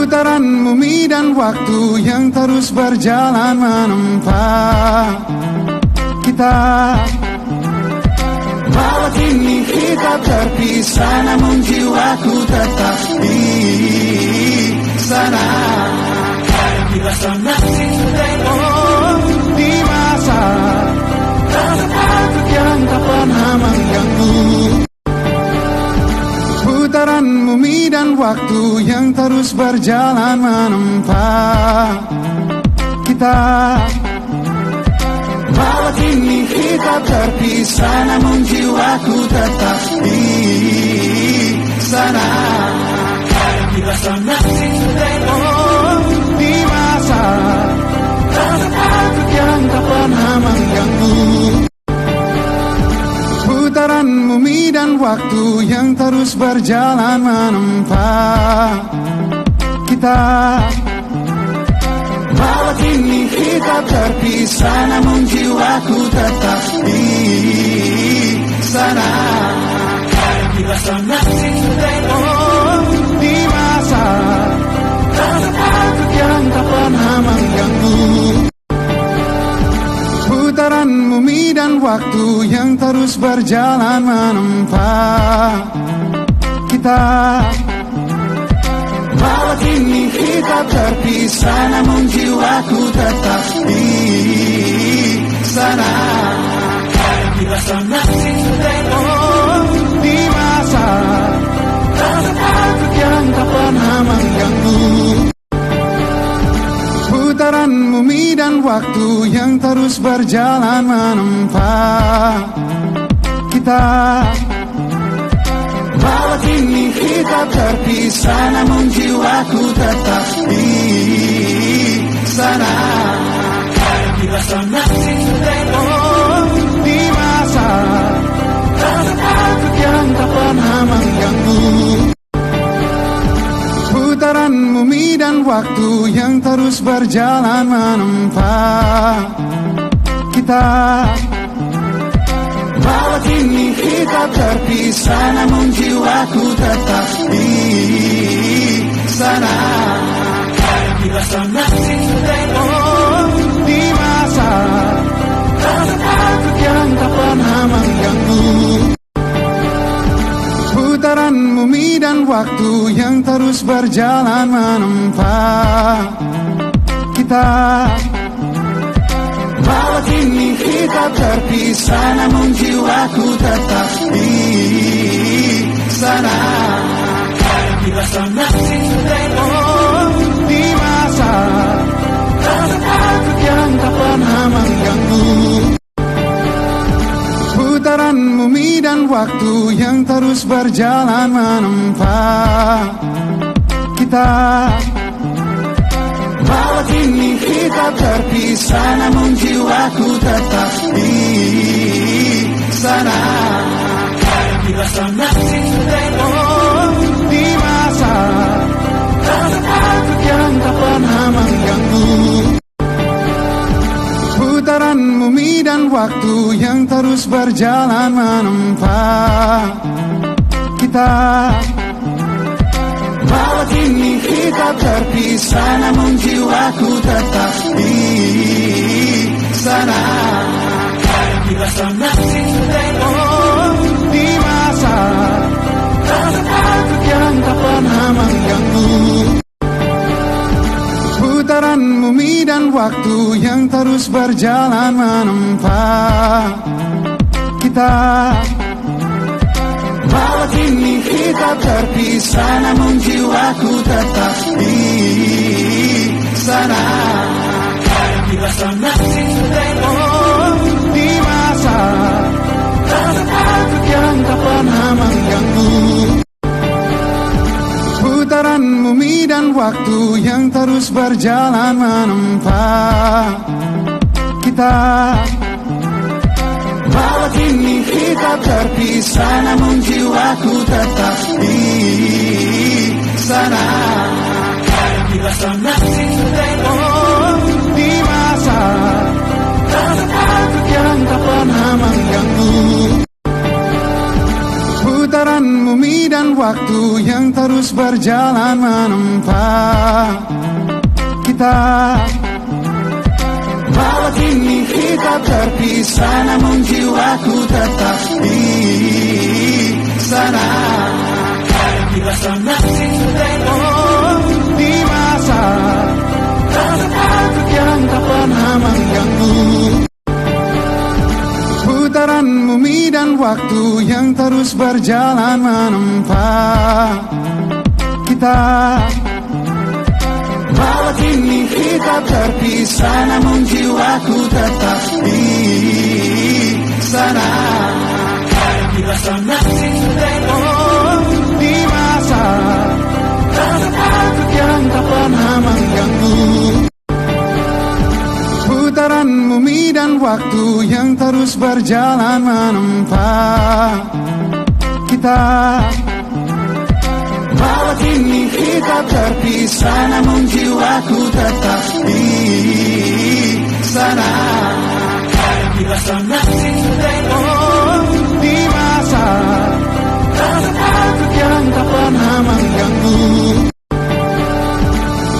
Putaran bumi dan waktu yang terus berjalan menempa kita. Walau kini kita terpisah, namun jiwaku tetap di sana. Oh, di masa yang tak pernah mengganggu. Putaran bumi dan waktu yang terus berjalan menempa kita. Walau kini kita terpisah, namun jiwaku tetap di sana. Oh, di masa yang tak pernah mengganggu. Putaran bumi dan waktu yang terus berjalan menempa kita. Walau kini kita terpisah, namun jiwaku tetap di sana. Oh, di masa yang tak pernah mengganggu. Putaran bumi dan waktu yang terus berjalan menempa kita. Walau kini kita terpisah, namun jiwaku tetap di sana. Oh, di masa yang tak pernah mengganggu. Putaran bumi dan waktu yang terus berjalan menempa kita. Walau kini kita terpisah, namun jiwaku tetap di sana. Oh, di masa yang tak pernah mengganggu. Putaran bumi dan waktu yang terus berjalan menempa kita. Walau kini kita terpisah, namun jiwaku tetap di sana. Oh, di masa yang tak pernah mengganggu. Putaran bumi dan waktu yang terus berjalan menempa kita. Walau kini kita terpisah, namun jiwaku tetap di sana. Oh, di masa yang tak pernah mengganggu. Putaran bumi dan waktu yang terus berjalan menempa kita. Walau kini kita terpisah, namun jiwaku tetap di sana. Oh, di masa yang tak pernah mengganggu. Putaran bumi dan waktu yang terus berjalan menempa kita. Walau kini kita terpisah, namun jiwaku tetap di sana. Oh, di masa yang tak pernah mengganggu. Putaran bumi dan waktu yang terus berjalan menempa kita. Walau kini kita terpisah, namun jiwaku tetap di sana. Oh, di masa yang tak pernah mengganggu. Putaran bumi dan waktu yang terus berjalan menempa kita. Walau kini kita terpisah, namun jiwaku tetap di sana. Oh, di masa yang tak pernah mengganggu. Putaran bumi dan waktu yang terus berjalan menempa kita. Walau kini kita terpisah, namun jiwaku tetap di sana. Oh, di masa aku yang tak pernah mengganggu. Putaran bumi dan waktu yang terus berjalan menempa kita. Walau kini kita terpisah, namun jiwaku tetap di sana. Oh, di masa aku yang tak pernah mengganggu. Putaran bumi dan waktu yang terus berjalan menempa kita. Walau kini kita terpisah, namun jiwaku tetap di sana. Oh, di masa aku yang tak pernah mengganggu.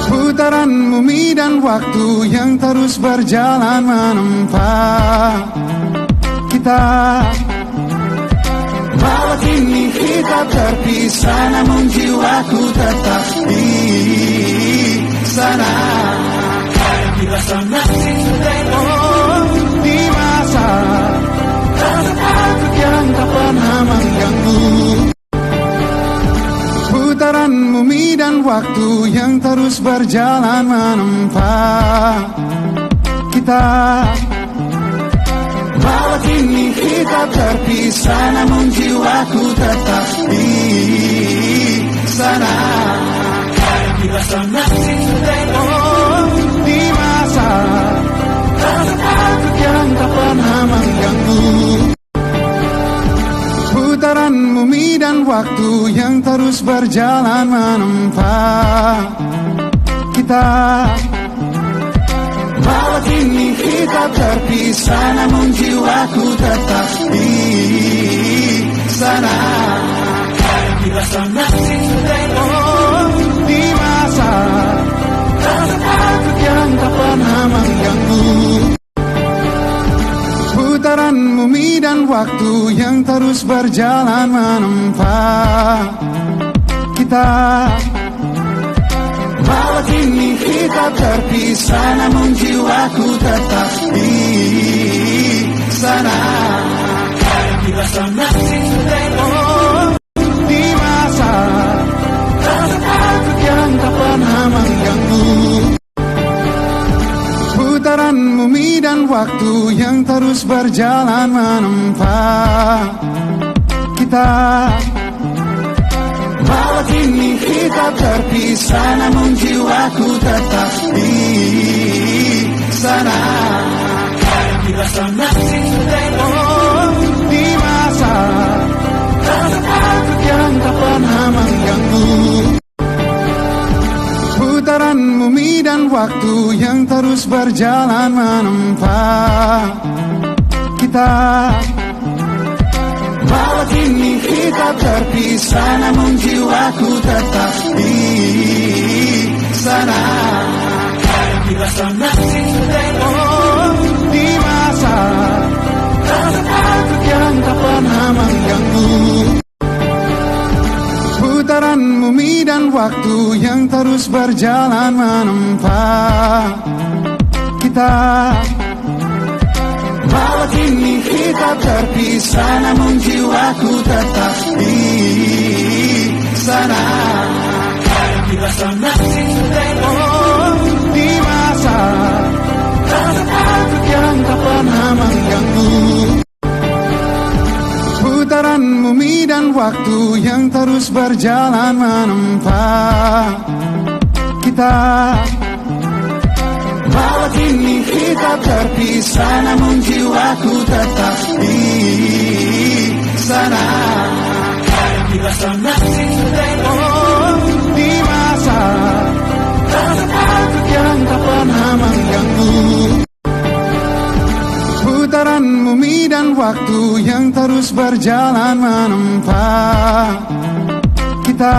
Putaran bumi dan waktu yang terus berjalan menempa kita. Walau kini kita terpisah, namun jiwaku tetap di sana. Oh, di masa aku yang tak pernah mengganggu. Putaran bumi dan waktu yang terus berjalan menempa kita. Walau kini kita terpisah, namun jiwaku tetap di sana. Oh, di masa aku yang tak pernah mengganggu. Putaran bumi dan waktu yang terus berjalan menempa kita. Walau kini kita terpisah, namun jiwaku tetap di sana. Oh, di masa aku yang tak pernah mengganggu. Putaran bumi dan waktu yang terus berjalan menempa kita. Walau kini kita terpisah, namun jiwaku tetap di sana. Oh, di masa aku yang tak pernah mengganggu. Putaran bumi dan waktu yang terus berjalan menempa kita. Walau kini kita terpisah, namun jiwaku tetap di sana. Oh, di masa aku yang tak pernah mengganggu. Putaran bumi dan waktu yang terus berjalan menempa kita. Walau kini kita terpisah, namun jiwaku tetap di sana. Oh, di masa aku yang tak pernah mengganggu. Putaran bumi dan waktu yang terus berjalan menempa kita. Walau kini kita terpisah, namun jiwaku tetap di sana. Oh, di masa aku yang tak pernah mengganggu. Putaran bumi dan waktu yang terus berjalan menempa kita. Walau kini kita terpisah, namun jiwaku tetap di sana. Oh, di masa aku yang tak pernah mengganggu. Putaran bumi dan Putaran waktu yang terus berjalan menempa kita,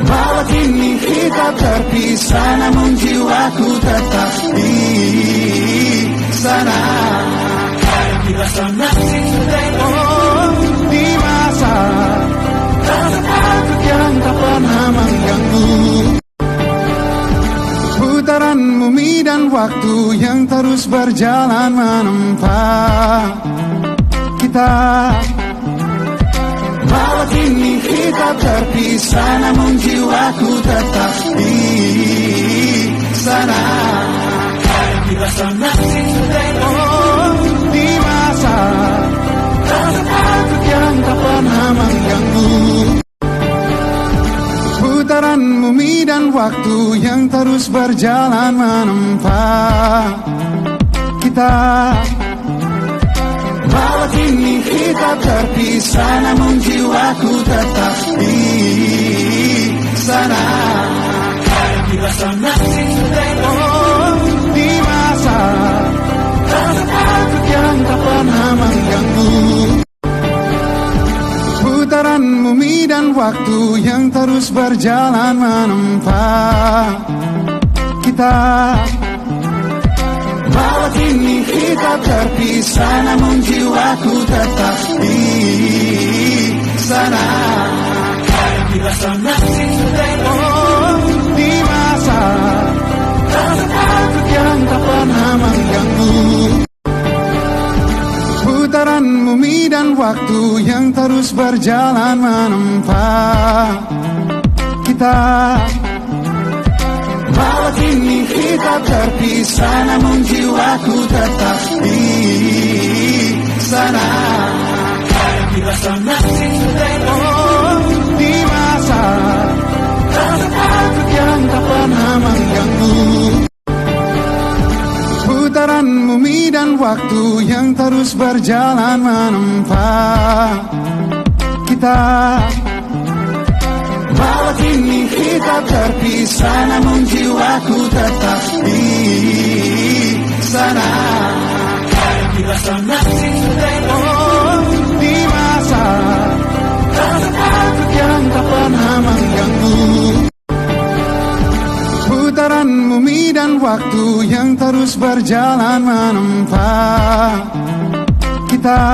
bahwa kini kita terpisah, namun jiwaku tetap di sana. Oh, di masa aku yang tak pernah mengganggu. Putaran bumi dan waktu yang terus berjalan menempa kita, bahwa kini kita terpisah, namun jiwaku tetap di sana. Oh, di masa aku yang tak pernah mengganggu. Putaran bumi dan waktu yang terus berjalan menempa kita, bahwa kini kita terpisah, namun jiwaku tetap di sana. Oh, di masa aku yang tak pernah mengganggu. Putaran bumi dan waktu yang terus berjalan menempa kita, bahwa kini kita terpisah, namun jiwaku tetap di sana. Oh, di masa aku yang tak pernah mengganggu. Putaran bumi dan waktu yang terus berjalan menempa kita, bahwa kini kita terpisah, namun jiwaku tetap di sana. Oh, di masa aku yang tak pernah mengganggu. Putaran bumi dan waktu yang terus berjalan menempa kita, bahwa kini kita terpisah, namun jiwaku tetap di sana. Oh, di masa aku yang tak pernah mengganggu. Putaran bumi dan waktu yang terus berjalan menempa kita,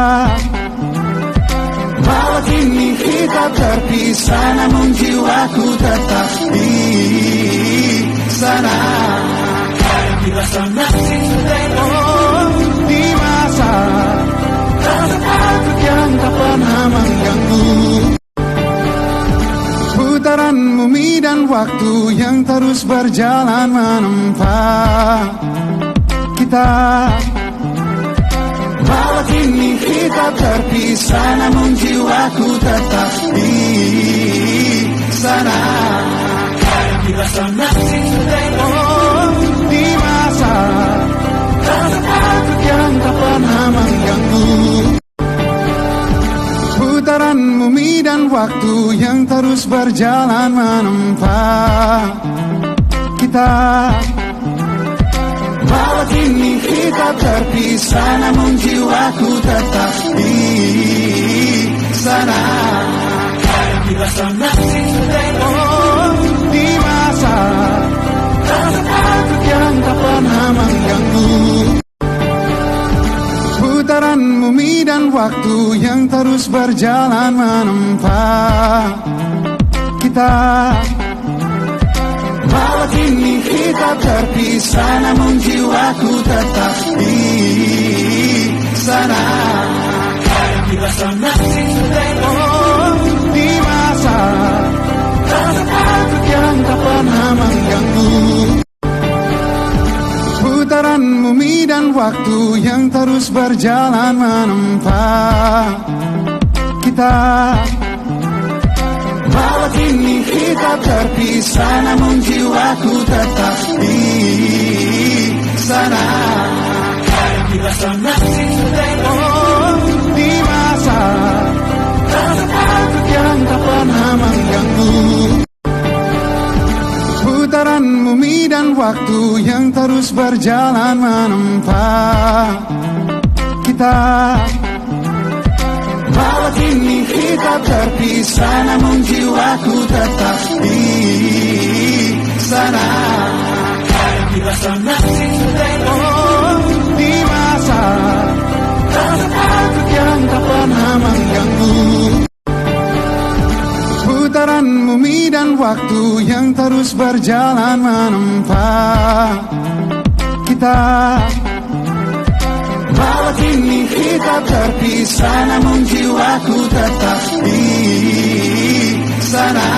bahwa kini kita terpisah, namun jiwaku tetap di sana. Oh, di masa aku yang tak pernah mengganggu. Putaran bumi dan waktu yang terus berjalan menempa kita, bahwa kini kita terpisah, namun jiwaku tetap di sana. Oh, di masa aku yang tak pernah mengganggu. Putaran bumi dan waktu yang terus berjalan menempa kita, bahwa kini kita terpisah, namun jiwaku tetap di sana. Oh, di masa aku yang tak pernah mengganggu. Putaran bumi dan waktu yang terus berjalan menempa kita, bahwa kini kita terpisah, namun jiwaku tetap di sana. Oh, di masa aku yang tak pernah mengganggu. Putaran bumi dan waktu yang terus berjalan menempa kita, bahwa kini kita terpisah, namun jiwaku tetap di sana. Oh, di masa aku yang tak pernah mengganggu. Putaran bumi dan waktu yang terus berjalan menempa kita. Walau kini kita terpisah, namun jiwaku tetap di sana. Oh, di masa yang tak pernah mengganggu. Putaran bumi dan waktu yang terus berjalan menempa kita. Walau kini kita terpisah, namun jiwaku tetap di sana.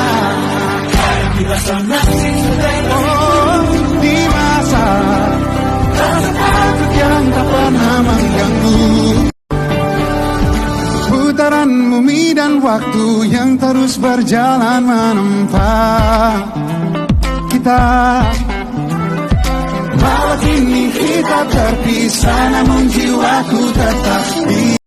Oh, di masa yang tak pernah mengganggu. Putaran bumi dan waktu yang terus berjalan menempa kita. Walau kini kita terpisah, namun jiwaku tetap di